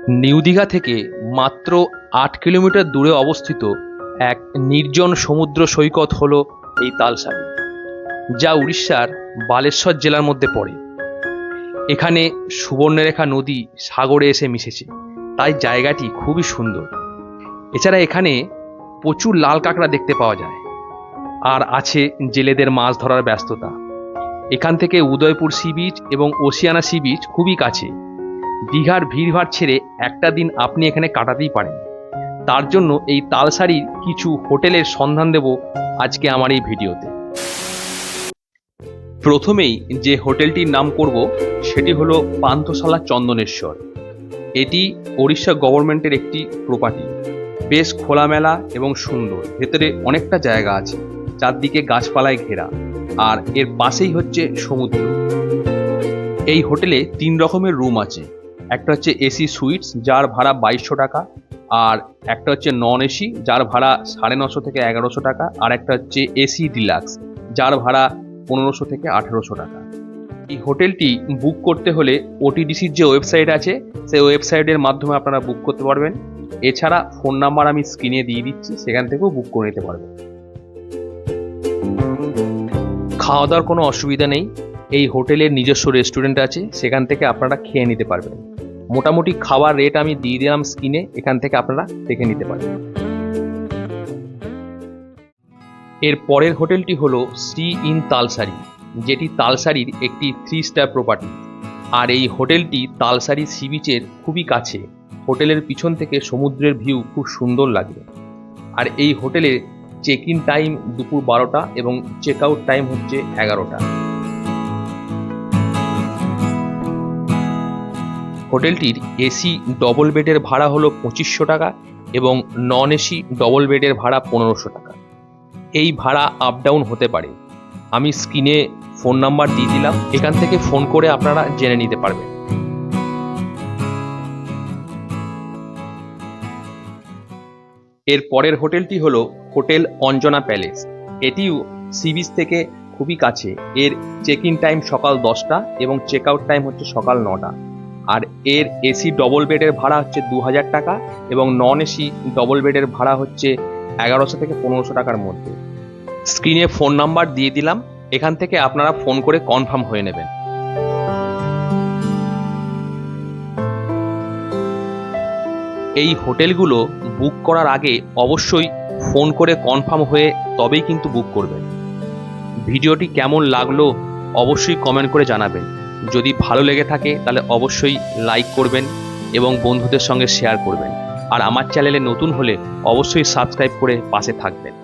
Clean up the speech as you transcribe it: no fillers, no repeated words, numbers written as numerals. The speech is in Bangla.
নিউ দীঘা থেকে মাত্র ৮ কিলোমিটার দূরে অবস্থিত এক নির্জন সমুদ্র সৈকত হলো এই তালসারি, যা উড়িষ্যার বালেশ্বর জেলার মধ্যে পড়ে। এখানে সুবর্ণরেখা নদী সাগরে এসে মিশেছে, তাই জায়গাটি খুবই সুন্দর। এছাড়া এখানে প্রচুর লাল কাঁকড়া দেখতে পাওয়া যায়, আর আছে জেলেদের মাছ ধরার ব্যস্ততা। এখান থেকে উদয়পুর সি বিচ এবং ওসিয়ানা সি বিচ খুবই কাছে। দীঘার ভিড়ভাড় ছেড়ে একটা দিন আপনি এখানে কাটাতেই পারেন। তার জন্য এই তালসারির কিছু হোটেলের সন্ধান দেব আজকে আমার এই ভিডিওতে। প্রথমেই যে হোটেলটির নাম করব সেটি হলো পান্থশালা চন্দনেশ্বর। এটি ওড়িশা গভর্নমেন্টের একটি প্রপার্টি। বেশ খোলামেলা এবং সুন্দর, ভেতরে অনেকটা জায়গা আছে, চারদিকে গাছপালায় ঘেরা, আর এর পাশেই হচ্ছে সমুদ্র। এই হোটেলে 3 রকমের রুম আছে। একটা হচ্ছে এসি সুইটস, যার ভাড়া 2200 টাকা, আর একটা হচ্ছে নন এসি, যার ভাড়া 950 থেকে 1100 টাকা, আর একটা হচ্ছে এসি ডিলাক্স, যার ভাড়া 1500 থেকে 1800 টাকা। এই হোটেলটি বুক করতে হলে ওটিডিসির যে ওয়েবসাইট আছে সেই ওয়েবসাইটের মাধ্যমে আপনারা বুক করতে পারবেন। এছাড়া ফোন নাম্বার আমি স্ক্রিনে দিয়ে দিচ্ছি, সেখান থেকেও বুক করে নিতে পারবেন। খাওয়া দাওয়ার কোনো অসুবিধা নেই। এই হোটেলের নিজস্ব রেস্টুরেন্ট আছে, সেখান থেকে আপনারা খেয়ে নিতে পারবেন। মোটামুটি খাওয়ার রেট আমি দিয়ে দিলাম স্ক্রিনে, এখান থেকে আপনারা দেখে নিতে পারবেন। এর পরের হোটেলটি হলো সি ইন তালসারি, যেটি তালসারির একটি 3 স্টার প্রপার্টি। আর এই হোটেলটি তালসারি সি বিচের খুবই কাছে। হোটেলের পিছন থেকে সমুদ্রের ভিউ খুব সুন্দর লাগে। আর এই হোটেলের চেক ইন টাইম দুপুর 12টা এবং চেক আউট টাইম হচ্ছে 11টা। হোটেলটির এসি ডবল বেডের ভাড়া হলো 2500 টাকা এবং নন এসি ডবল বেডের ভাড়া 1500 টাকা। এই ভাড়া আপ ডাউন হতে পারে। আমি স্ক্রিনে ফোন নাম্বার দিয়ে দিলাম, এখান থেকে ফোন করে আপনারা জেনে নিতে পারবেন। এর পরের হোটেলটি হলো হোটেল অঞ্জনা প্যালেস। এটিও সি বিচ থেকে খুবই কাছে। এর চেক ইন টাইম সকাল 10টা এবং চেক আউট টাইম হচ্ছে সকাল 9টা। আর এর এসি ডবল বেডের ভাড়া হচ্ছে 2000 টাকা এবং নন এসি ডবল বেডের ভাড়া হচ্ছে 1100 থেকে 1500 টাকার মধ্যে। স্ক্রিনে ফোন নাম্বার দিয়ে দিলাম, এখান থেকে আপনারা ফোন করে কনফার্ম হয়ে নেবেন। এই হোটেলগুলো বুক করার আগে অবশ্যই ফোন করে কনফার্ম হয়ে তবেই কিন্তু বুক করবেন। ভিডিওটি কেমন লাগলো অবশ্যই কমেন্ট করে জানাবেন। যদি ভালো লেগে থাকে তাহলে অবশ্যই লাইক করবেন এবং বন্ধুদের সঙ্গে শেয়ার করবেন। আর আমার চ্যানেলে নতুন হলে অবশ্যই সাবস্ক্রাইব করে পাশে থাকবেন।